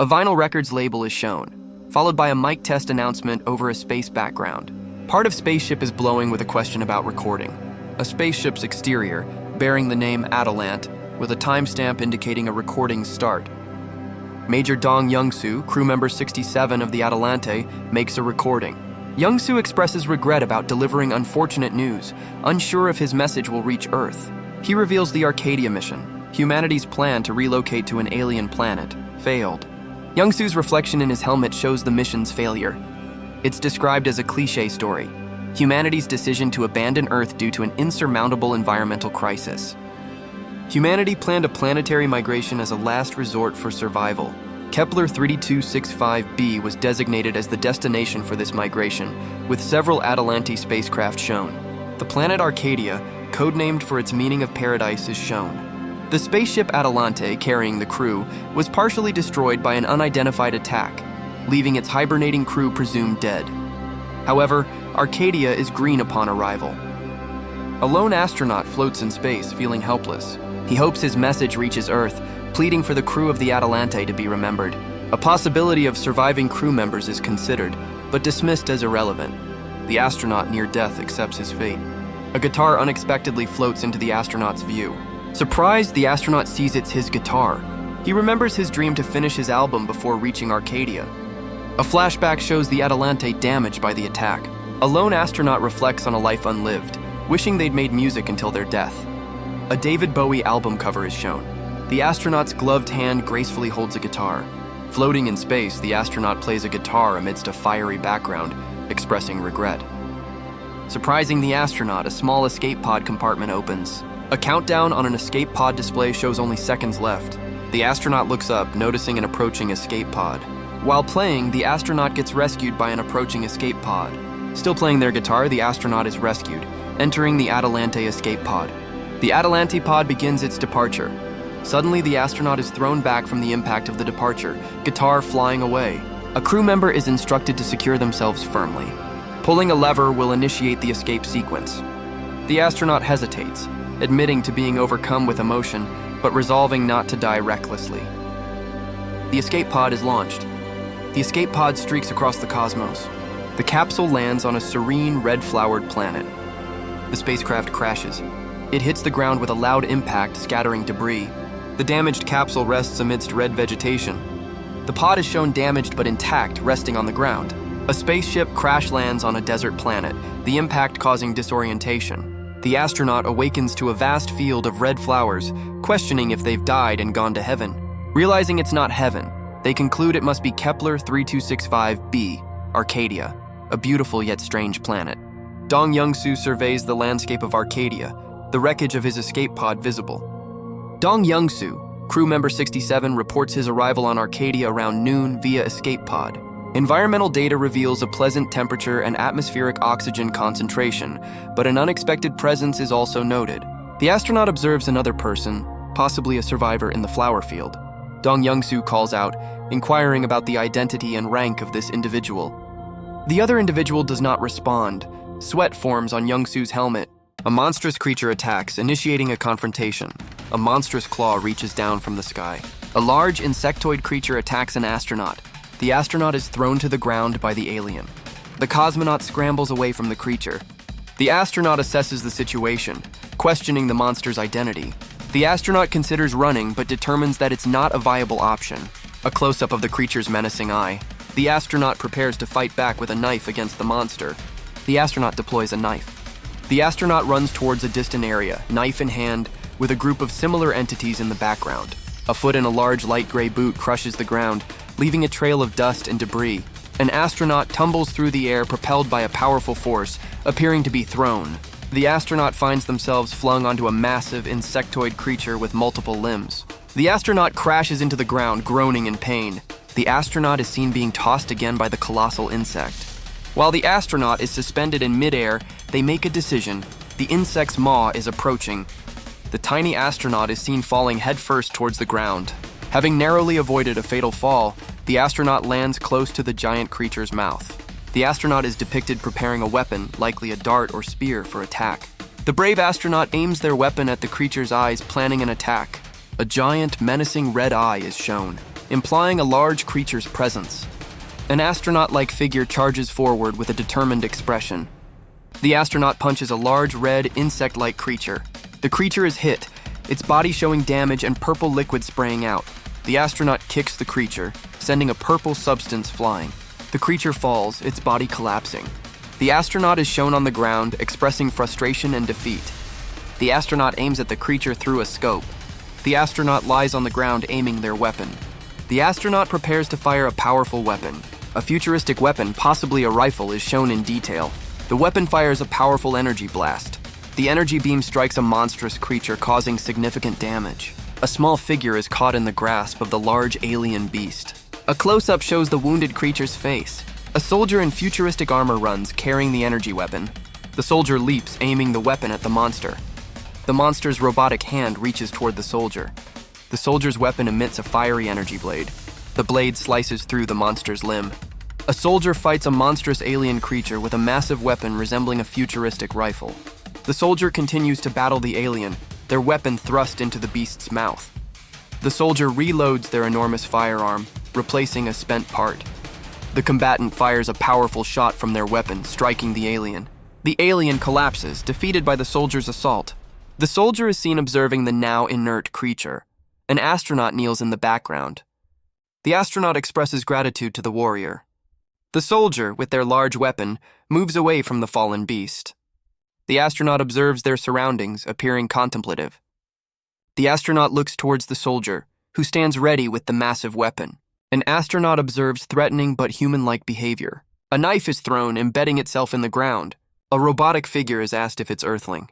A vinyl records label is shown, followed by a mic test announcement over a space background. Part of spaceship is blowing with a question about recording. A spaceship's exterior, bearing the name Atalante, with a timestamp indicating a recording start. Major Dong Youngsoo, crew member 67 of the Atalante, makes a recording. Youngsoo expresses regret about delivering unfortunate news, unsure if his message will reach Earth. He reveals the Arcadia mission. Humanity's plan to relocate to an alien planet failed. Youngsoo's reflection in his helmet shows the mission's failure. It's described as a cliché story, humanity's decision to abandon Earth due to an insurmountable environmental crisis. Humanity planned a planetary migration as a last resort for survival. Kepler 3265b was designated as the destination for this migration, with several Atalante spacecraft shown. The planet Arcadia, codenamed for its meaning of paradise, is shown. The spaceship Atalante, carrying the crew, was partially destroyed by an unidentified attack, leaving its hibernating crew presumed dead. However, Arcadia is green upon arrival. A lone astronaut floats in space, feeling helpless. He hopes his message reaches Earth, pleading for the crew of the Atalante to be remembered. A possibility of surviving crew members is considered, but dismissed as irrelevant. The astronaut near death accepts his fate. A guitar unexpectedly floats into the astronaut's view. Surprised, the astronaut sees it's his guitar. He remembers his dream to finish his album before reaching Arcadia. A flashback shows the Atalante damaged by the attack. A lone astronaut reflects on a life unlived, wishing they'd made music until their death. A David Bowie album cover is shown. The astronaut's gloved hand gracefully holds a guitar. Floating in space, the astronaut plays a guitar amidst a fiery background, expressing regret. Surprising the astronaut, a small escape pod compartment opens. A countdown on an escape pod display shows only seconds left. The astronaut looks up, noticing an approaching escape pod. While playing, the astronaut gets rescued by an approaching escape pod. Still playing their guitar, the astronaut is rescued, entering the Atalante escape pod. The Atalante pod begins its departure. Suddenly, the astronaut is thrown back from the impact of the departure, guitar flying away. A crew member is instructed to secure themselves firmly. Pulling a lever will initiate the escape sequence. The astronaut hesitates, admitting to being overcome with emotion, but resolving not to die recklessly. The escape pod is launched. The escape pod streaks across the cosmos. The capsule lands on a serene, red-flowered planet. The spacecraft crashes. It hits the ground with a loud impact, scattering debris. The damaged capsule rests amidst red vegetation. The pod is shown damaged but intact, resting on the ground. A spaceship crash lands on a desert planet, the impact causing disorientation. The astronaut awakens to a vast field of red flowers, questioning if they've died and gone to heaven. Realizing it's not heaven, they conclude it must be Kepler 3265b, Arcadia, a beautiful yet strange planet. Dong Youngsoo surveys the landscape of Arcadia, the wreckage of his escape pod visible. Dong Youngsoo, crew member 67, reports his arrival on Arcadia around noon via escape pod. Environmental data reveals a pleasant temperature and atmospheric oxygen concentration, but an unexpected presence is also noted. The astronaut observes another person, possibly a survivor in the flower field. Dong Youngsoo calls out, inquiring about the identity and rank of this individual. The other individual does not respond. Sweat forms on Youngsoo's helmet. A monstrous creature attacks, initiating a confrontation. A monstrous claw reaches down from the sky. A large insectoid creature attacks an astronaut. The astronaut is thrown to the ground by the alien. The cosmonaut scrambles away from the creature. The astronaut assesses the situation, questioning the monster's identity. The astronaut considers running, but determines that it's not a viable option. A close-up of the creature's menacing eye. The astronaut prepares to fight back with a knife against the monster. The astronaut deploys a knife. The astronaut runs towards a distant area, knife in hand, with a group of similar entities in the background. A foot in a large light gray boot crushes the ground, leaving a trail of dust and debris. An astronaut tumbles through the air propelled by a powerful force, appearing to be thrown. The astronaut finds themselves flung onto a massive insectoid creature with multiple limbs. The astronaut crashes into the ground, groaning in pain. The astronaut is seen being tossed again by the colossal insect. While the astronaut is suspended in midair, they make a decision. The insect's maw is approaching. The tiny astronaut is seen falling headfirst towards the ground. Having narrowly avoided a fatal fall, the astronaut lands close to the giant creature's mouth. The astronaut is depicted preparing a weapon, likely a dart or spear, for attack. The brave astronaut aims their weapon at the creature's eyes, planning an attack. A giant, menacing red eye is shown. implying a large creature's presence. An astronaut-like figure charges forward with a determined expression. The astronaut punches a large red insect-like creature. The creature is hit, its body showing damage and purple liquid spraying out. The astronaut kicks the creature, sending a purple substance flying. The creature falls, its body collapsing. The astronaut is shown on the ground, expressing frustration and defeat. The astronaut aims at the creature through a scope. The astronaut lies on the ground aiming their weapon. The astronaut prepares to fire a powerful weapon. A futuristic weapon, possibly a rifle, is shown in detail. The weapon fires a powerful energy blast. The energy beam strikes a monstrous creature, causing significant damage. A small figure is caught in the grasp of the large alien beast. A close-up shows the wounded creature's face. A soldier in futuristic armor runs, carrying the energy weapon. The soldier leaps, aiming the weapon at the monster. The monster's robotic hand reaches toward the soldier. The soldier's weapon emits a fiery energy blade. The blade slices through the monster's limb. A soldier fights a monstrous alien creature with a massive weapon resembling a futuristic rifle. The soldier continues to battle the alien, their weapon thrust into the beast's mouth. The soldier reloads their enormous firearm, replacing a spent part. The combatant fires a powerful shot from their weapon, striking the alien. The alien collapses, defeated by the soldier's assault. The soldier is seen observing the now inert creature. An astronaut kneels in the background. The astronaut expresses gratitude to the warrior. The soldier, with their large weapon, moves away from the fallen beast. The astronaut observes their surroundings, appearing contemplative. The astronaut looks towards the soldier, who stands ready with the massive weapon. An astronaut observes threatening but human-like behavior. A knife is thrown, embedding itself in the ground. A robotic figure is asked if it's Earthling.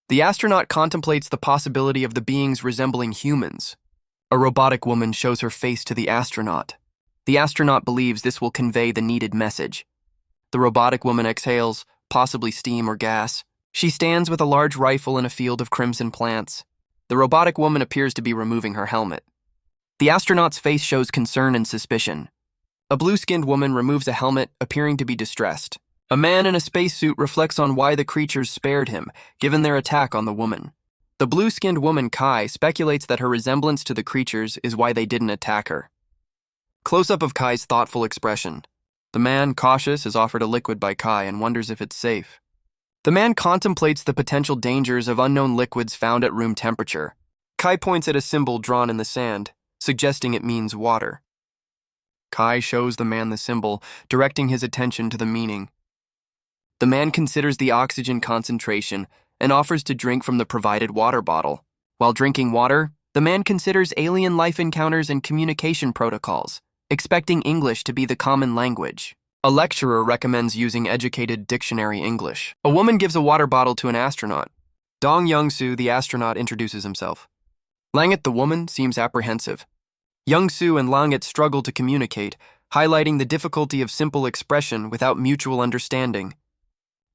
The astronaut contemplates the possibility of the beings resembling humans. A robotic woman shows her face to the astronaut. The astronaut believes this will convey the needed message. The robotic woman exhales, possibly steam or gas. She stands with a large rifle in a field of crimson plants. The robotic woman appears to be removing her helmet. The astronaut's face shows concern and suspicion. A blue-skinned woman removes a helmet, appearing to be distressed. A man in a spacesuit reflects on why the creatures spared him, given their attack on the woman. The blue-skinned woman, Kai, speculates that her resemblance to the creatures is why they didn't attack her. Close-up of Kai's thoughtful expression. The man, cautious, is offered a liquid by Kai and wonders if it's safe. The man contemplates the potential dangers of unknown liquids found at room temperature. Kai points at a symbol drawn in the sand, suggesting it means water. Kai shows the man the symbol, directing his attention to the meaning. The man considers the oxygen concentration and offers to drink from the provided water bottle. While drinking water, the man considers alien life encounters and communication protocols, expecting English to be the common language. A lecturer recommends using educated dictionary English. A woman gives a water bottle to an astronaut. Dong Youngsoo, the astronaut, introduces himself. Langit, the woman, seems apprehensive. Youngsoo and Langit struggle to communicate, highlighting the difficulty of simple expression without mutual understanding.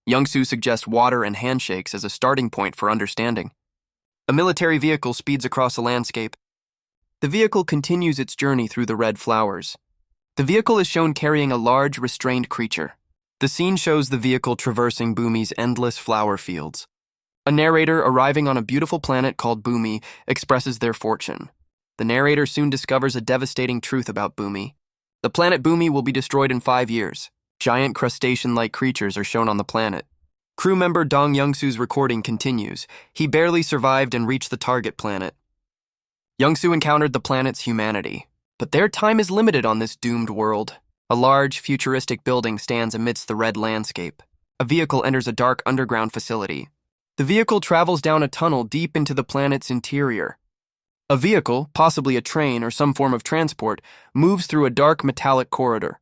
Youngsoo suggests water and handshakes as a starting point for understanding. A military vehicle speeds across a landscape. The vehicle continues its journey through the red flowers. The vehicle is shown carrying a large, restrained creature. The scene shows the vehicle traversing Boomy's endless flower fields. A narrator arriving on a beautiful planet called Boommy expresses their fortune. The narrator soon discovers a devastating truth about Boommy. The planet Boommy will be destroyed in 5 years. Giant crustacean-like creatures are shown on the planet. Crew member Dong Youngsoo's recording continues. He barely survived and reached the target planet. Youngsoo encountered the planet's humanity, but their time is limited on this doomed world. A large, futuristic building stands amidst the red landscape. A vehicle enters a dark underground facility. The vehicle travels down a tunnel deep into the planet's interior. A vehicle, possibly a train or some form of transport, moves through a dark metallic corridor.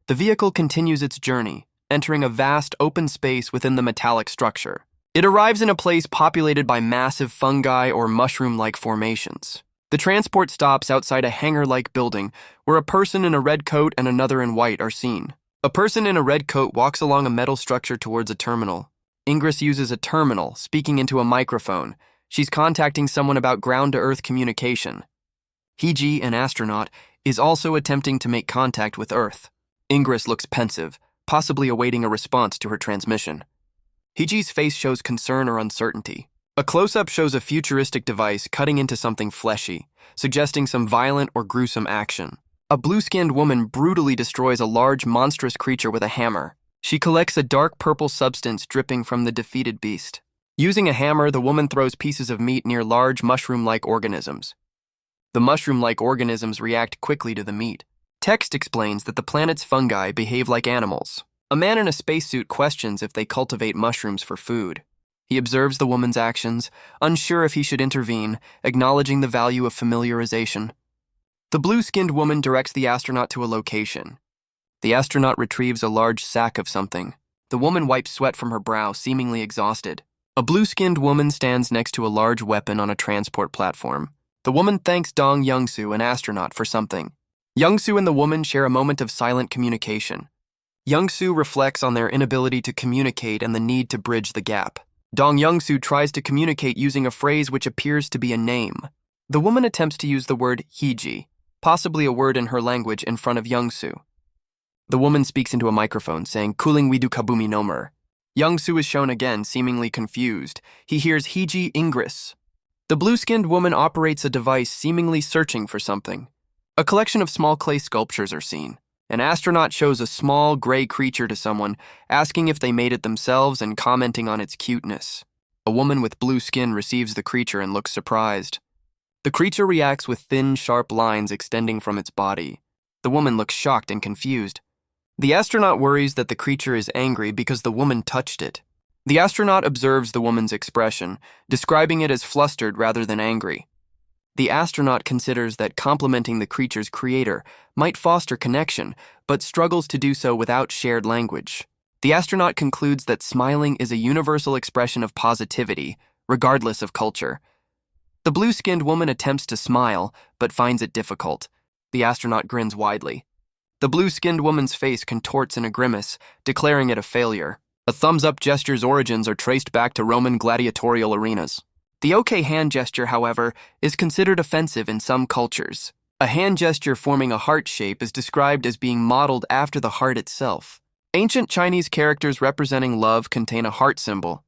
The vehicle continues its journey, entering a vast open space within the metallic structure. It arrives in a place populated by massive fungi or mushroom-like formations. The transport stops outside a hangar-like building where a person in a red coat and another in white are seen. A person in a red coat walks along a metal structure towards a terminal. Ingress uses a terminal, speaking into a microphone. She's contacting someone about ground-to-earth communication. Hiji, an astronaut, is also attempting to make contact with Earth. Ingress looks pensive, possibly awaiting a response to her transmission. Hiji's face shows concern or uncertainty. A close-up shows a futuristic device cutting into something fleshy, suggesting some violent or gruesome action. A blue-skinned woman brutally destroys a large, monstrous creature with a hammer. She collects a dark purple substance dripping from the defeated beast. Using a hammer, the woman throws pieces of meat near large mushroom-like organisms. The mushroom-like organisms react quickly to the meat. Text explains that the planet's fungi behave like animals. A man in a spacesuit questions if they cultivate mushrooms for food. He observes the woman's actions, unsure if he should intervene, acknowledging the value of familiarization. The blue-skinned woman directs the astronaut to a location. The astronaut retrieves a large sack of something. The woman wipes sweat from her brow, seemingly exhausted. A blue-skinned woman stands next to a large weapon on a transport platform. The woman thanks Dong Youngsoo, an astronaut, for something. Youngsoo and the woman share a moment of silent communication. Youngsoo reflects on their inability to communicate and the need to bridge the gap. Dong Youngsoo tries to communicate using a phrase which appears to be a name. The woman attempts to use the word Hiji, possibly a word in her language, in front of Youngsoo. The woman speaks into a microphone, saying, "Kuling widu kabumi nomer." Youngsoo is shown again, seemingly confused. He hears Hiji Ingress. The blue-skinned woman operates a device seemingly searching for something. A collection of small clay sculptures are seen. An astronaut shows a small, gray creature to someone, asking if they made it themselves and commenting on its cuteness. A woman with blue skin receives the creature and looks surprised. The creature reacts with thin, sharp lines extending from its body. The woman looks shocked and confused. The astronaut worries that the creature is angry because the woman touched it. The astronaut observes the woman's expression, describing it as flustered rather than angry. The astronaut considers that complimenting the creature's creator might foster connection, but struggles to do so without shared language. The astronaut concludes that smiling is a universal expression of positivity, regardless of culture. The blue-skinned woman attempts to smile, but finds it difficult. The astronaut grins widely. The blue-skinned woman's face contorts in a grimace, declaring it a failure. A thumbs-up gesture's origins are traced back to Roman gladiatorial arenas. The OK hand gesture, however, is considered offensive in some cultures. A hand gesture forming a heart shape is described as being modeled after the heart itself. Ancient Chinese characters representing love contain a heart symbol.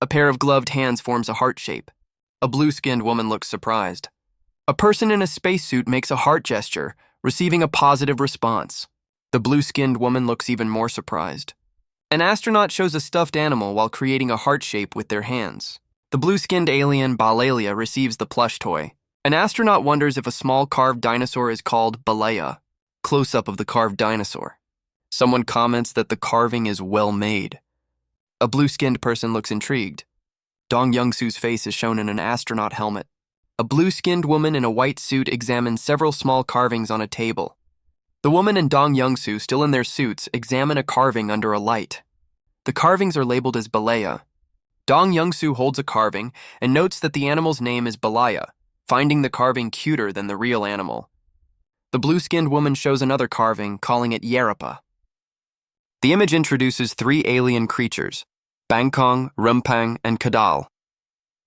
A pair of gloved hands forms a heart shape. A blue-skinned woman looks surprised. A person in a spacesuit makes a heart gesture, receiving a positive response. The blue-skinned woman looks even more surprised. An astronaut shows a stuffed animal while creating a heart shape with their hands. The blue-skinned alien Balalia receives the plush toy. An astronaut wonders if a small carved dinosaur is called Balaya. Close-up of the carved dinosaur. Someone comments that the carving is well made. A blue-skinned person looks intrigued. Dong Youngsoo's face is shown in an astronaut helmet. A blue-skinned woman in a white suit examines several small carvings on a table. The woman and Dong Youngsoo, still in their suits, examine a carving under a light. The carvings are labeled as Balaya. Dong Youngsoo holds a carving and notes that the animal's name is Balaya, finding the carving cuter than the real animal. The blue-skinned woman shows another carving, calling it Gerita. The image introduces three alien creatures, Bangkong, Rumpang, and Kadal.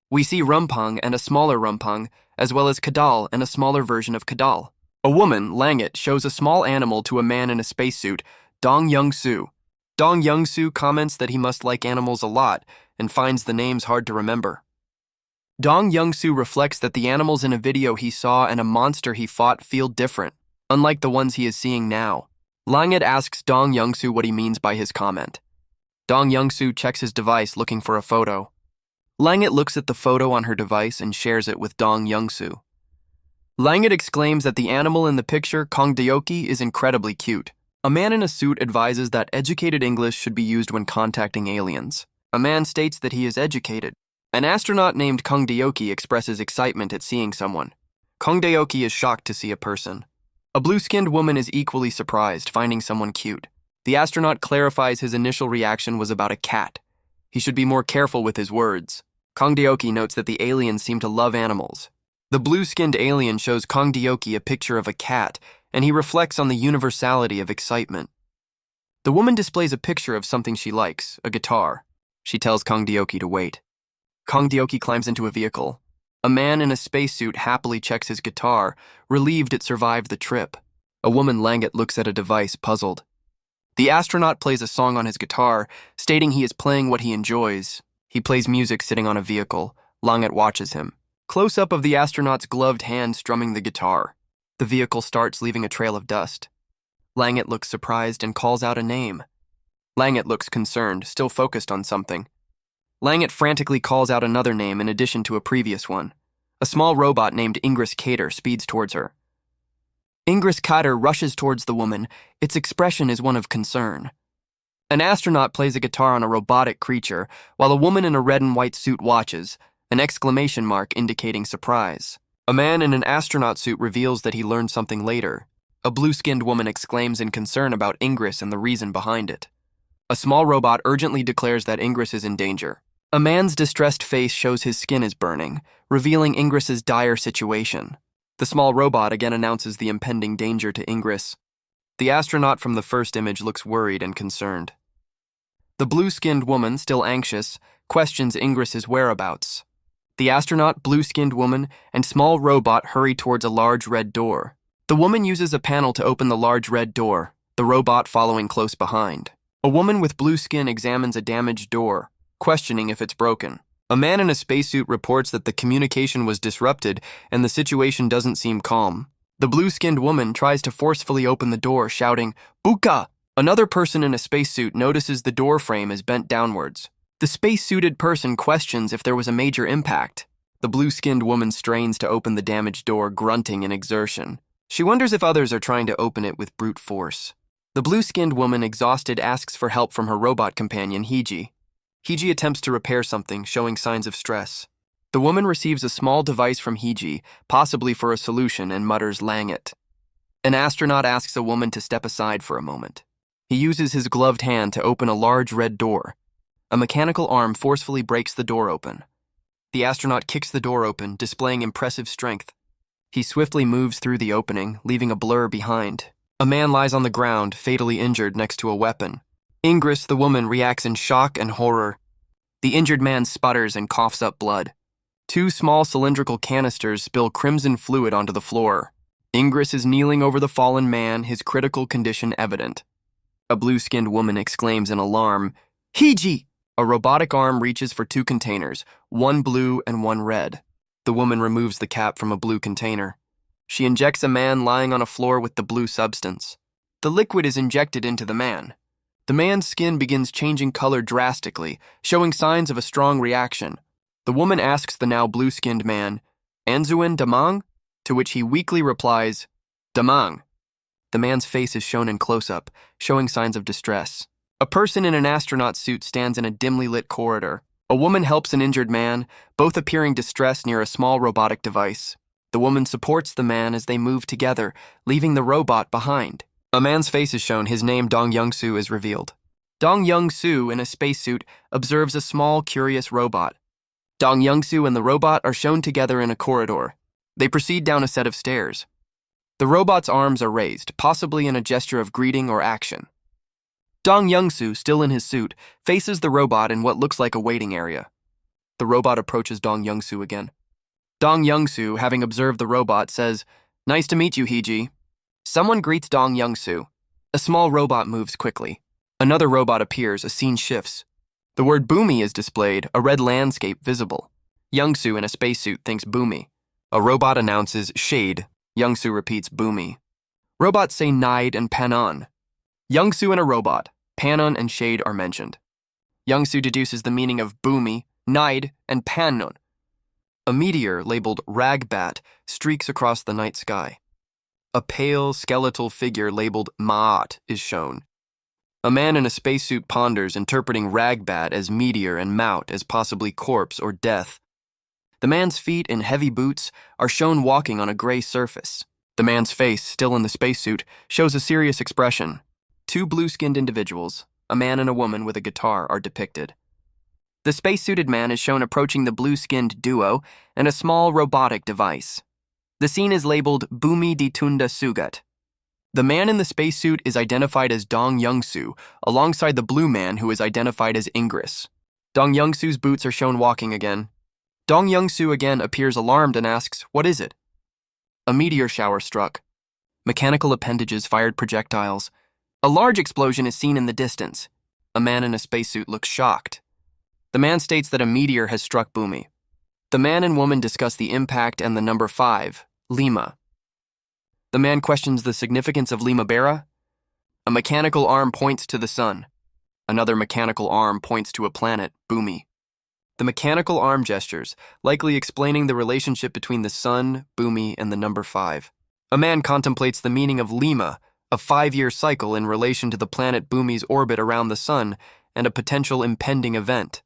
We see Rumpang and a smaller Rumpang, as well as Kadal and a smaller version of Kadal. A woman, Langet, shows a small animal to a man in a spacesuit, Dong Youngsoo. Dong Youngsoo comments that he must like animals a lot and finds the names hard to remember. Dong Youngsoo reflects that the animals in a video he saw and a monster he fought feel different, unlike the ones he is seeing now. Langet asks Dong Youngsoo what he means by his comment. Dong Youngsoo checks his device looking for a photo. Langet looks at the photo on her device and shares it with Dong Youngsoo. Langet exclaims that the animal in the picture, Kongdeoki, is incredibly cute. A man in a suit advises that educated English should be used when contacting aliens. A man states that he is educated. An astronaut named Kongdeoki expresses excitement at seeing someone. Kongdeoki is shocked to see a person. A blue-skinned woman is equally surprised, finding someone cute. The astronaut clarifies his initial reaction was about a cat. He should be more careful with his words. Kongdeoki notes that the aliens seem to love animals. The blue-skinned alien shows Kongdeoki a picture of a cat, and he reflects on the universality of excitement. The woman displays a picture of something she likes, a guitar. She tells Kongdeoki to wait. Kongdeoki climbs into a vehicle. A man in a spacesuit happily checks his guitar, relieved it survived the trip. A woman, Langet, looks at a device, puzzled. The astronaut plays a song on his guitar, stating he is playing what he enjoys. He plays music sitting on a vehicle. Langet watches him. Close-up of the astronaut's gloved hand strumming the guitar. The vehicle starts, leaving a trail of dust. Langet looks surprised and calls out a name. Langet looks concerned, still focused on something. Langet frantically calls out another name in addition to a previous one. A small robot named Ingris Kater speeds towards her. Ingris Kater rushes towards the woman. Its expression is one of concern. An astronaut plays a guitar on a robotic creature, while a woman in a red and white suit watches, an exclamation mark indicating surprise. A man in an astronaut suit reveals that he learned something later. A blue-skinned woman exclaims in concern about Ingris and the reason behind it. A small robot urgently declares that Ingris is in danger. A man's distressed face shows his skin is burning, revealing Ingris's dire situation. The small robot again announces the impending danger to Ingris. The astronaut from the first image looks worried and concerned. The blue-skinned woman, still anxious, questions Ingris's whereabouts. The astronaut, blue-skinned woman, and small robot hurry towards a large red door. The woman uses a panel to open the large red door, the robot following close behind. A woman with blue skin examines a damaged door, questioning if it's broken. A man in a spacesuit reports that the communication was disrupted and the situation doesn't seem calm. The blue-skinned woman tries to forcefully open the door, shouting, "Buka!" Another person in a spacesuit notices the door frame is bent downwards. The space-suited person questions if there was a major impact. The blue-skinned woman strains to open the damaged door, grunting in exertion. She wonders if others are trying to open it with brute force. The blue-skinned woman, exhausted, asks for help from her robot companion, Hiji. Hiji attempts to repair something, showing signs of stress. The woman receives a small device from Hiji, possibly for a solution, and mutters Langet. An astronaut asks a woman to step aside for a moment. He uses his gloved hand to open a large red door. A mechanical arm forcefully breaks the door open. The astronaut kicks the door open, displaying impressive strength. He swiftly moves through the opening, leaving a blur behind. A man lies on the ground, fatally injured next to a weapon. Ingris, the woman, reacts in shock and horror. The injured man sputters and coughs up blood. Two small cylindrical canisters spill crimson fluid onto the floor. Ingris is kneeling over the fallen man, his critical condition evident. A blue-skinned woman exclaims in alarm, "Hiji!" A robotic arm reaches for two containers, one blue and one red. The woman removes the cap from a blue container. She injects a man lying on a floor with the blue substance. The liquid is injected into the man. The man's skin begins changing color drastically, showing signs of a strong reaction. The woman asks the now blue-skinned man, "Anzuin Damang?" To which he weakly replies, "Damang." The man's face is shown in close-up, showing signs of distress. A person in an astronaut suit stands in a dimly lit corridor. A woman helps an injured man, both appearing distressed near a small robotic device. The woman supports the man as they move together, leaving the robot behind. A man's face is shown. His name, Dong Youngsoo, is revealed. Dong Youngsoo, in a spacesuit, observes a small, curious robot. Dong Youngsoo and the robot are shown together in a corridor. They proceed down a set of stairs. The robot's arms are raised, possibly in a gesture of greeting or action. Dong Youngsoo, still in his suit, faces the robot in what looks like a waiting area. The robot approaches Dong Youngsoo again. Dong Youngsoo, having observed the robot, says, "Nice to meet you, Hiji." Someone greets Dong Youngsoo. A small robot moves quickly. Another robot appears, a scene shifts. The word Boommy is displayed, a red landscape visible. Youngsoo in a spacesuit thinks Boommy. A robot announces shade. Youngsoo repeats Boommy. Robots say Nide and Panon. Youngsoo and a robot, Panon and shade are mentioned. Youngsoo deduces the meaning of Boommy, Nide, and Panon. A meteor labeled Ragbat streaks across the night sky. A pale, skeletal figure labeled Maat is shown. A man in a spacesuit ponders, interpreting Ragbat as meteor and Maut as possibly corpse or death. The man's feet in heavy boots are shown walking on a gray surface. The man's face, still in the spacesuit, shows a serious expression. Two blue-skinned individuals, a man and a woman with a guitar, are depicted. The spacesuited man is shown approaching the blue-skinned duo and a small robotic device. The scene is labeled Boommy Ditunda Sugat. The man in the spacesuit is identified as Dong Youngsoo, alongside the blue man who is identified as Ingris. Dong Youngsoo's boots are shown walking again. Dong Youngsoo again appears alarmed and asks, "What is it?" A meteor shower struck. Mechanical appendages fired projectiles. A large explosion is seen in the distance. A man in a spacesuit looks shocked. The man states that a meteor has struck Boommy. The man and woman discuss the impact and the number 5, Lima. The man questions the significance of Lima Bera. A mechanical arm points to the sun. Another mechanical arm points to a planet, Boommy. The mechanical arm gestures, likely explaining the relationship between the sun, Boommy, and the number 5. A man contemplates the meaning of Lima, a 5-year cycle in relation to the planet Boommy's orbit around the sun and a potential impending event.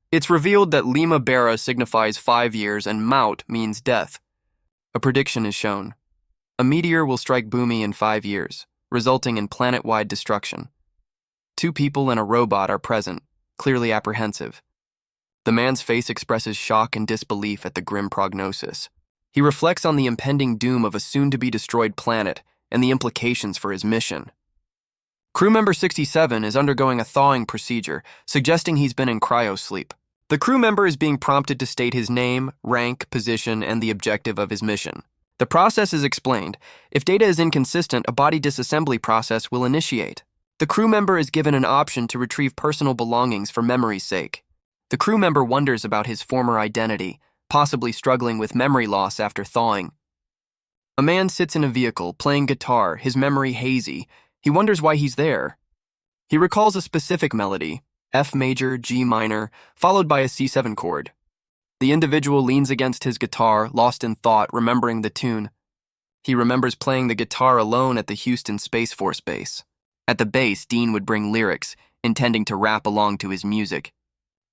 It's revealed that Lima Bera signifies 5 years and Maut means death. A prediction is shown. A meteor will strike Boommy in 5 years, resulting in planet-wide destruction. 2 people and a robot are present, clearly apprehensive. The man's face expresses shock and disbelief at the grim prognosis. He reflects on the impending doom of a soon-to-be-destroyed planet and the implications for his mission. Crew member 67 is undergoing a thawing procedure, suggesting he's been in cryosleep. The crew member is being prompted to state his name, rank, position, and the objective of his mission. The process is explained. If data is inconsistent, a body disassembly process will initiate. The crew member is given an option to retrieve personal belongings for memory's sake. The crew member wonders about his former identity, possibly struggling with memory loss after thawing. A man sits in a vehicle, playing guitar, his memory hazy. He wonders why he's there. He recalls a specific melody, F major, G minor, followed by a C7 chord. The individual leans against his guitar, lost in thought, remembering the tune. He remembers playing the guitar alone at the Houston Space Force base. At the base, Dean would bring lyrics, intending to rap along to his music.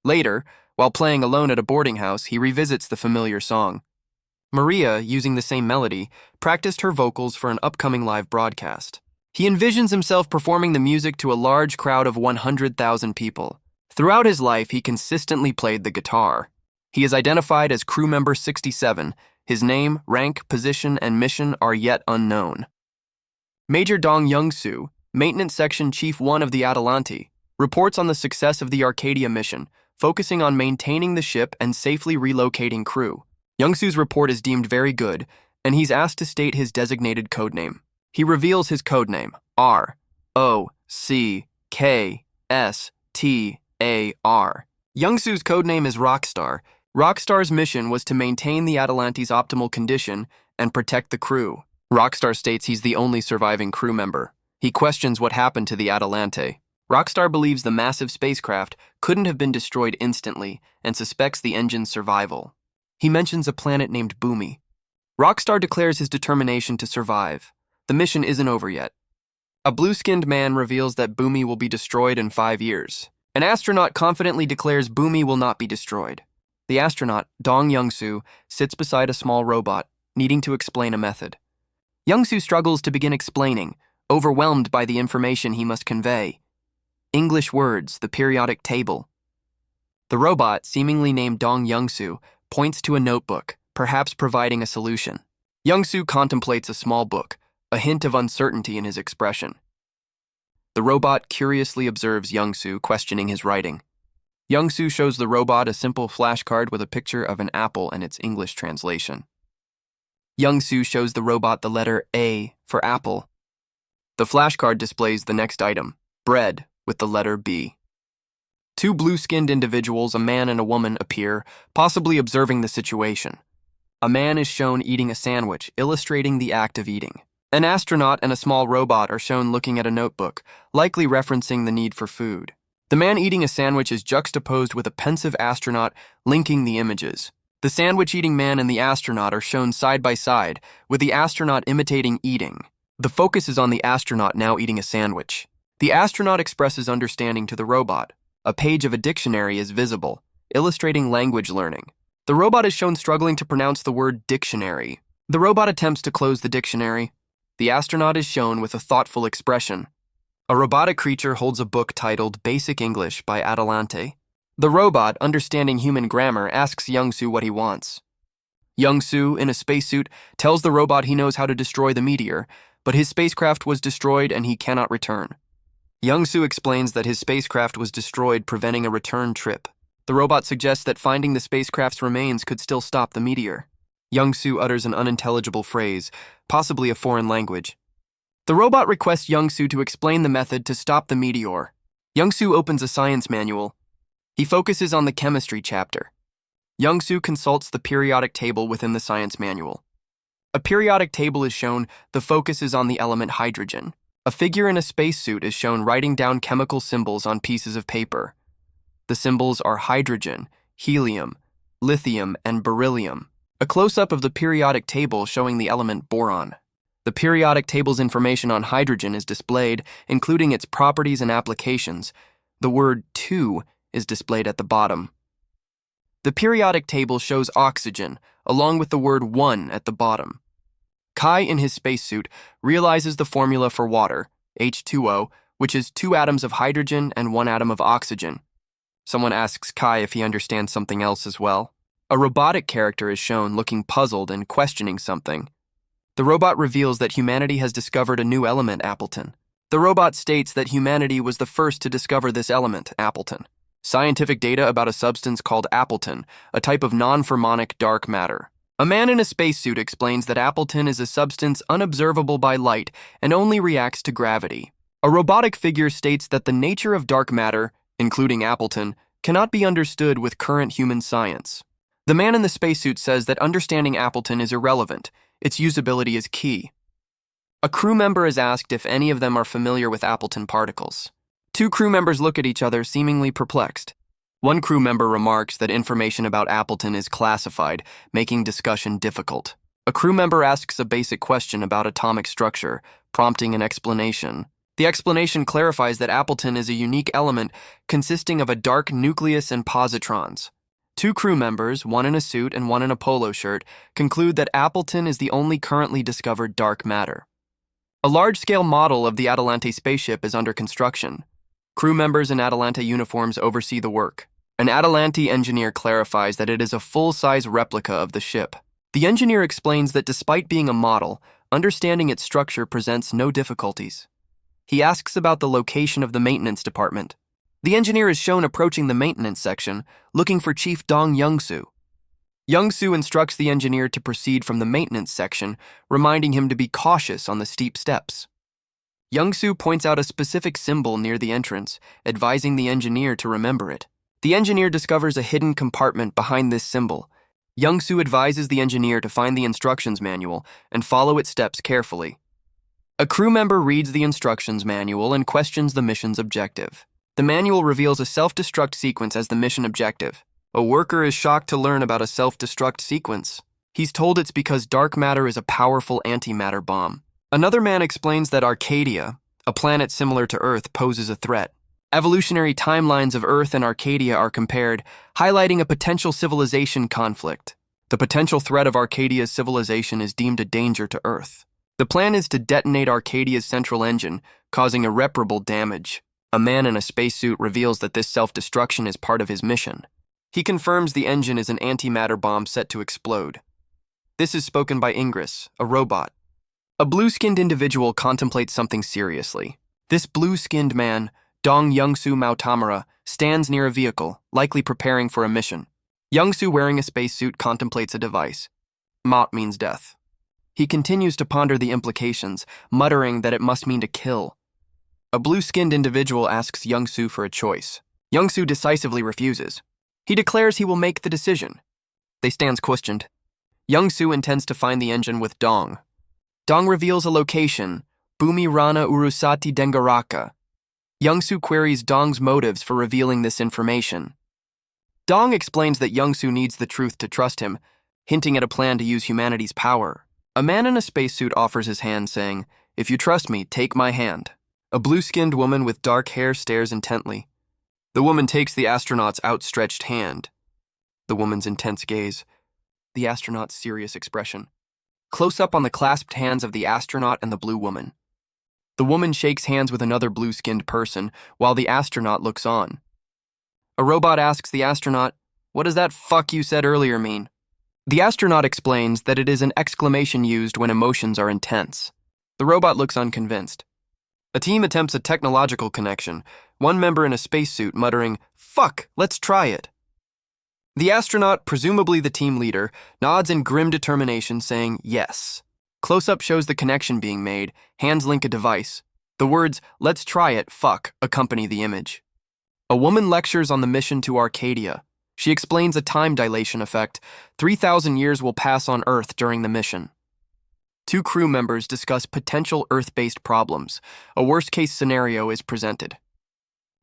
Later, while playing alone at a boarding house, he revisits the familiar song. Maria, using the same melody, practiced her vocals for an upcoming live broadcast. He envisions himself performing the music to a large crowd of 100,000 people. Throughout his life, he consistently played the guitar. He is identified as crew member 67. His name, rank, position, and mission are yet unknown. Major Dong Youngsoo, Maintenance Section Chief 1 of the Atalante, reports on the success of the Arcadia mission, focusing on maintaining the ship and safely relocating crew. Youngsoo's report is deemed very good, and he's asked to state his designated codename. He reveals his codename, ROCKSTAR. Youngsoo's codename is Rockstar. Rockstar's mission was to maintain the Atalante's optimal condition and protect the crew. Rockstar states he's the only surviving crew member. He questions what happened to the Atalante. Rockstar believes the massive spacecraft couldn't have been destroyed instantly and suspects the engine's survival. He mentions a planet named Boommy. Rockstar declares his determination to survive. The mission isn't over yet. A blue-skinned man reveals that Boommy will be destroyed in 5 years. An astronaut confidently declares Boommy will not be destroyed. The astronaut, Dong Youngsoo, sits beside a small robot, needing to explain a method. Youngsoo struggles to begin explaining, overwhelmed by the information he must convey. English words, the periodic table. The robot, seemingly named Dong Youngsoo, points to a notebook, perhaps providing a solution. Youngsoo contemplates a small book, a hint of uncertainty in his expression. The robot curiously observes Youngsoo, questioning his writing. Youngsoo shows the robot a simple flashcard with a picture of an apple and its English translation. Youngsoo shows the robot the letter A for apple. The flashcard displays the next item, bread, with the letter B. 2 blue-skinned individuals, a man and a woman, appear, possibly observing the situation. A man is shown eating a sandwich, illustrating the act of eating. An astronaut and a small robot are shown looking at a notebook, likely referencing the need for food. The man eating a sandwich is juxtaposed with a pensive astronaut, linking the images. The sandwich-eating man and the astronaut are shown side by side, with the astronaut imitating eating. The focus is on the astronaut now eating a sandwich. The astronaut expresses understanding to the robot. A page of a dictionary is visible, illustrating language learning. The robot is shown struggling to pronounce the word dictionary. The robot attempts to close the dictionary. The astronaut is shown with a thoughtful expression. A robotic creature holds a book titled Basic English by Atalante. The robot, understanding human grammar, asks Youngsoo what he wants. Youngsoo, in a spacesuit, tells the robot he knows how to destroy the meteor, but his spacecraft was destroyed and he cannot return. Youngsoo explains that his spacecraft was destroyed, preventing a return trip. The robot suggests that finding the spacecraft's remains could still stop the meteor. Youngsoo utters an unintelligible phrase, possibly a foreign language. The robot requests Youngsoo to explain the method to stop the meteor. Youngsoo opens a science manual. He focuses on the chemistry chapter. Youngsoo consults the periodic table within the science manual. A periodic table is shown, the focus is on the element hydrogen. A figure in a spacesuit is shown writing down chemical symbols on pieces of paper. The symbols are hydrogen, helium, lithium, and beryllium. A close-up of the periodic table showing the element boron. The periodic table's information on hydrogen is displayed, including its properties and applications. The word 2 is displayed at the bottom. The periodic table shows oxygen, along with the word 1 at the bottom. Kai, in his spacesuit, realizes the formula for water, H2O, which is 2 atoms of hydrogen and 1 atom of oxygen. Someone asks Kai if he understands something else as well. A robotic character is shown looking puzzled and questioning something. The robot reveals that humanity has discovered a new element, Appleton. The robot states that humanity was the first to discover this element, Appleton. Scientific data about a substance called Appleton, a type of non-fermonic dark matter. A man in a spacesuit explains that Appleton is a substance unobservable by light and only reacts to gravity. A robotic figure states that the nature of dark matter, including Appleton, cannot be understood with current human science. The man in the spacesuit says that understanding Appleton is irrelevant. Its usability is key. A crew member is asked if any of them are familiar with Appleton particles. 2 crew members look at each other, seemingly perplexed. One crew member remarks that information about Appleton is classified, making discussion difficult. A crew member asks a basic question about atomic structure, prompting an explanation. The explanation clarifies that Appleton is a unique element consisting of a dark nucleus and positrons. 2 crew members, one in a suit and one in a polo shirt, conclude that Appleton is the only currently discovered dark matter. A large-scale model of the Atalante spaceship is under construction. Crew members in Atalante uniforms oversee the work. An Atalante engineer clarifies that it is a full-size replica of the ship. The engineer explains that despite being a model, understanding its structure presents no difficulties. He asks about the location of the maintenance department. The engineer is shown approaching the maintenance section, looking for Chief Dong Youngsoo. Youngsoo instructs the engineer to proceed from the maintenance section, reminding him to be cautious on the steep steps. Youngsoo points out a specific symbol near the entrance, advising the engineer to remember it. The engineer discovers a hidden compartment behind this symbol. Youngsoo advises the engineer to find the instructions manual and follow its steps carefully. A crew member reads the instructions manual and questions the mission's objective. The manual reveals a self-destruct sequence as the mission objective. A worker is shocked to learn about a self-destruct sequence. He's told it's because dark matter is a powerful antimatter bomb. Another man explains that Arcadia, a planet similar to Earth, poses a threat. Evolutionary timelines of Earth and Arcadia are compared, highlighting a potential civilization conflict. The potential threat of Arcadia's civilization is deemed a danger to Earth. The plan is to detonate Arcadia's central engine, causing irreparable damage. A man in a spacesuit reveals that this self-destruction is part of his mission. He confirms the engine is an antimatter bomb set to explode. This is spoken by Ingress, a robot. A blue-skinned individual contemplates something seriously. This blue-skinned man, Dong Youngsoo Mautamara, stands near a vehicle, likely preparing for a mission. Youngsoo, wearing a spacesuit, contemplates a device. Maut means death. He continues to ponder the implications, muttering that it must mean to kill. A blue-skinned individual asks Youngsoo for a choice. Youngsoo decisively refuses. He declares he will make the decision. They stands questioned. Youngsoo intends to find the engine with Dong. Dong reveals a location, Boommy Rana Urusati Dengaraka. Youngsoo queries Dong's motives for revealing this information. Dong explains that Youngsoo needs the truth to trust him, hinting at a plan to use humanity's power. A man in a spacesuit offers his hand, saying, "If you trust me, take my hand." A blue-skinned woman with dark hair stares intently. The woman takes the astronaut's outstretched hand. The woman's intense gaze, the astronaut's serious expression. Close up on the clasped hands of the astronaut and the blue woman. The woman shakes hands with another blue-skinned person, while the astronaut looks on. A robot asks the astronaut, "What does that fuck you said earlier mean?" The astronaut explains that it is an exclamation used when emotions are intense. The robot looks unconvinced. A team attempts a technological connection, one member in a spacesuit muttering, "Fuck, let's try it." The astronaut, presumably the team leader, nods in grim determination, saying yes. Close-up shows the connection being made, hands link a device. The words, "Let's try it, fuck," accompany the image. A woman lectures on the mission to Arcadia. She explains a time dilation effect. 3,000 years will pass on Earth during the mission. Two crew members discuss potential Earth-based problems. A worst-case scenario is presented.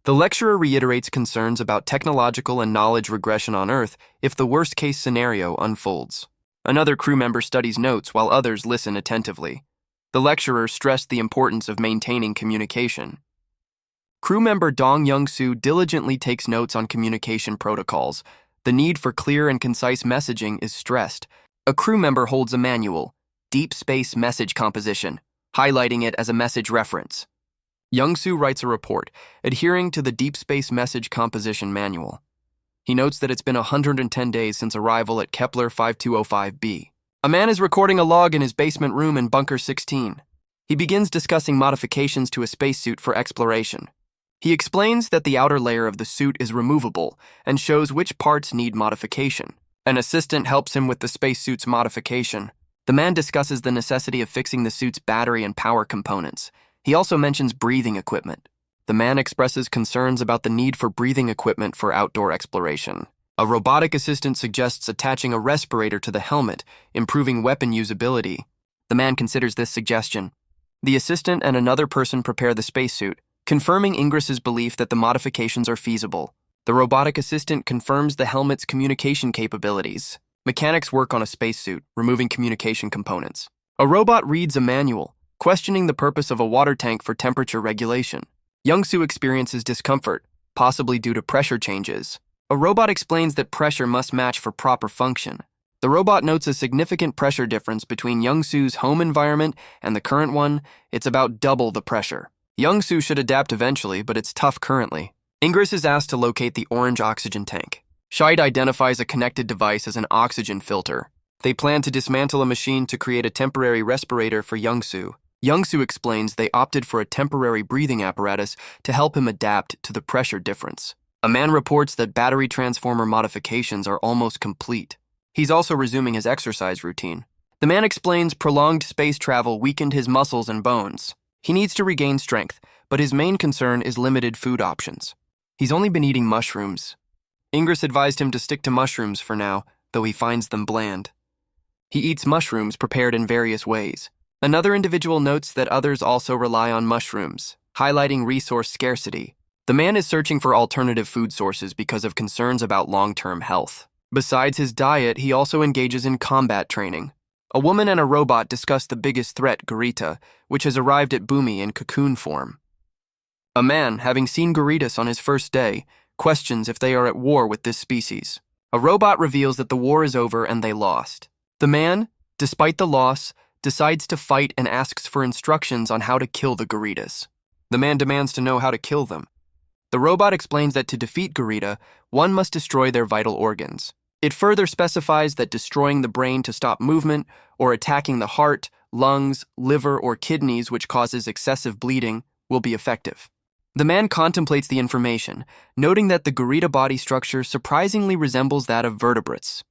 The lecturer reiterates concerns about technological and knowledge regression on Earth if the worst-case scenario unfolds. Another crew member studies notes while others listen attentively. The lecturer stressed the importance of maintaining communication. Crew member Dong Youngsoo diligently takes notes on communication protocols. The need for clear and concise messaging is stressed. A crew member holds a manual, Deep Space Message Composition, highlighting it as a message reference. Youngsoo writes a report, adhering to the Deep Space Message Composition Manual. He notes that it's been 110 days since arrival at Kepler 5205b. A man is recording a log in his basement room in Bunker 16. He begins discussing modifications to a spacesuit for exploration. He explains that the outer layer of the suit is removable and shows which parts need modification. An assistant helps him with the spacesuit's modification. The man discusses the necessity of fixing the suit's battery and power components. He also mentions breathing equipment. The man expresses concerns about the need for breathing equipment for outdoor exploration. A robotic assistant suggests attaching a respirator to the helmet, improving weapon usability. The man considers this suggestion. The assistant and another person prepare the spacesuit, confirming Ingress's belief that the modifications are feasible. The robotic assistant confirms the helmet's communication capabilities. Mechanics work on a spacesuit, removing communication components. A robot reads a manual, questioning the purpose of a water tank for temperature regulation. Youngsoo experiences discomfort, possibly due to pressure changes. A robot explains that pressure must match for proper function. The robot notes a significant pressure difference between Youngsoo's home environment and the current one. It's about double the pressure. Youngsoo should adapt eventually, but it's tough currently. Ingress is asked to locate the orange oxygen tank. Scheid identifies a connected device as an oxygen filter. They plan to dismantle a machine to create a temporary respirator for Youngsoo. Youngsoo explains they opted for a temporary breathing apparatus to help him adapt to the pressure difference. A man reports that battery transformer modifications are almost complete. He's also resuming his exercise routine. The man explains prolonged space travel weakened his muscles and bones. He needs to regain strength, but his main concern is limited food options. He's only been eating mushrooms. Ingress advised him to stick to mushrooms for now, though he finds them bland. He eats mushrooms prepared in various ways. Another individual notes that others also rely on mushrooms, highlighting resource scarcity. The man is searching for alternative food sources because of concerns about long-term health. Besides his diet, he also engages in combat training. A woman and a robot discuss the biggest threat, Gerita, which has arrived at Boommy in cocoon form. A man, having seen Geritas on his first day, questions if they are at war with this species. A robot reveals that the war is over and they lost. The man, despite the loss, decides to fight and asks for instructions on how to kill the Geritas. The man demands to know how to kill them. The robot explains that to defeat Gerita, one must destroy their vital organs. It further specifies that destroying the brain to stop movement or attacking the heart, lungs, liver, or kidneys, which causes excessive bleeding, will be effective. The man contemplates the information, noting that the Gerita body structure surprisingly resembles that of vertebrates.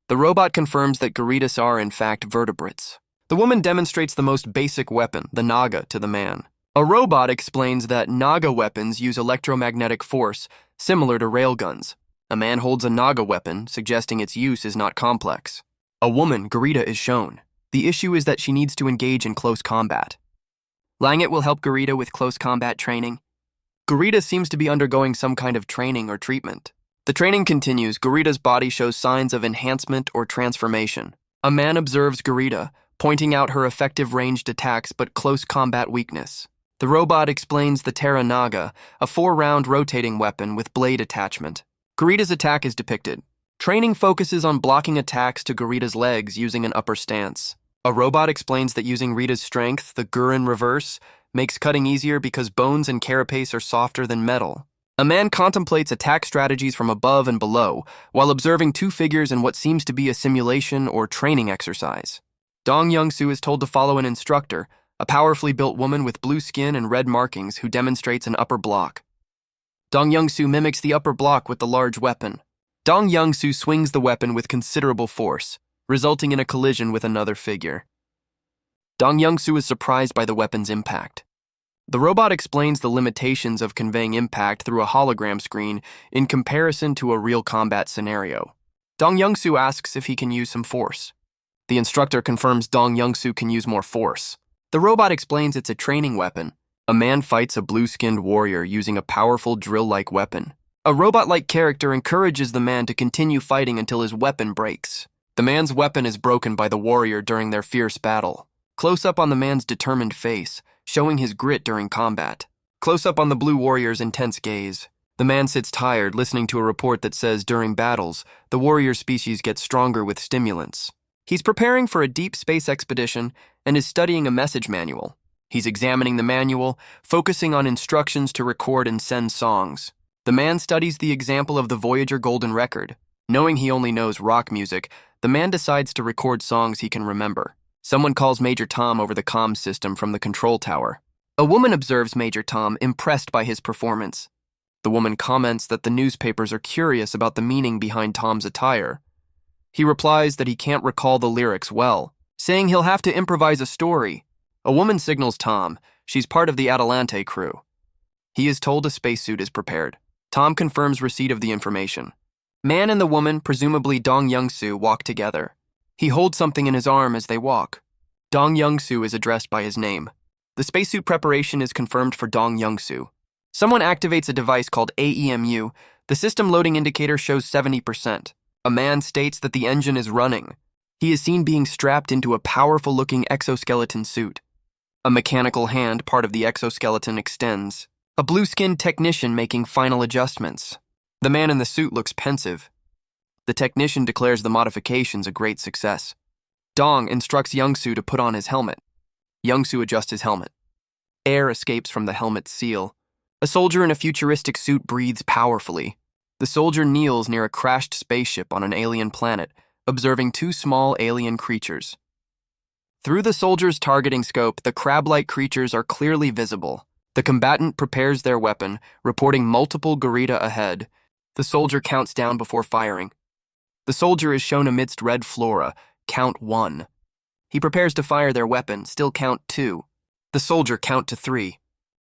The robot confirms that Geritas are, in fact, vertebrates. The woman demonstrates the most basic weapon, the Naga, to the man. A robot explains that Naga weapons use electromagnetic force, similar to railguns. A man holds a Naga weapon, suggesting its use is not complex. A woman, Gerita, is shown. The issue is that she needs to engage in close combat. Langit will help Gerita with close combat training. Gerita seems to be undergoing some kind of training or treatment. The training continues. Gerita's body shows signs of enhancement or transformation. A man observes Gerita, pointing out her effective ranged attacks but close combat weakness. The robot explains the Terra Naga, a 4-round rotating weapon with blade attachment. Gerita's attack is depicted. Training focuses on blocking attacks to Gerita's legs using an upper stance. A robot explains that using Rita's strength, the Gur in reverse, makes cutting easier because bones and carapace are softer than metal. A man contemplates attack strategies from above and below, while observing two figures in what seems to be a simulation or training exercise. Dong Youngsoo is told to follow an instructor, a powerfully built woman with blue skin and red markings who demonstrates an upper block. Dong Youngsoo mimics the upper block with the large weapon. Dong Youngsoo swings the weapon with considerable force, resulting in a collision with another figure. Dong Youngsoo is surprised by the weapon's impact. The robot explains the limitations of conveying impact through a hologram screen in comparison to a real combat scenario. Dong Youngsoo asks if he can use some force. The instructor confirms Dong Youngsoo can use more force. The robot explains it's a training weapon. A man fights a blue-skinned warrior using a powerful drill-like weapon. A robot-like character encourages the man to continue fighting until his weapon breaks. The man's weapon is broken by the warrior during their fierce battle. Close-up on the man's determined face, showing his grit during combat. Close-up on the blue warrior's intense gaze. The man sits tired, listening to a report that says during battles, the warrior species gets stronger with stimulants. He's preparing for a deep space expedition and is studying a message manual. He's examining the manual, focusing on instructions to record and send songs. The man studies the example of the Voyager Golden Record. Knowing he only knows rock music, the man decides to record songs he can remember. Someone calls Major Tom over the comms system from the control tower. A woman observes Major Tom, impressed by his performance. The woman comments that the newspapers are curious about the meaning behind Tom's attire. He replies that he can't recall the lyrics well, saying he'll have to improvise a story. A woman signals Tom. She's part of the Atalante crew. He is told a spacesuit is prepared. Tom confirms receipt of the information. Man and the woman, presumably Dong Youngsoo, walk together. He holds something in his arm as they walk. Dong Youngsoo is addressed by his name. The spacesuit preparation is confirmed for Dong Youngsoo. Someone activates a device called AEMU. The system loading indicator shows 70%. A man states that the engine is running. He is seen being strapped into a powerful-looking exoskeleton suit. A mechanical hand, part of the exoskeleton, extends. A blue-skinned technician making final adjustments. The man in the suit looks pensive. The technician declares the modifications a great success. Dong instructs Youngsoo to put on his helmet. Youngsoo adjusts his helmet. Air escapes from the helmet's seal. A soldier in a futuristic suit breathes powerfully. The soldier kneels near a crashed spaceship on an alien planet, observing two small alien creatures. Through the soldier's targeting scope, the crab-like creatures are clearly visible. The combatant prepares their weapon, reporting multiple Gerita ahead. The soldier counts down before firing. The soldier is shown amidst red flora, count 1. He prepares to fire their weapon, still count 2. The soldier count to 3.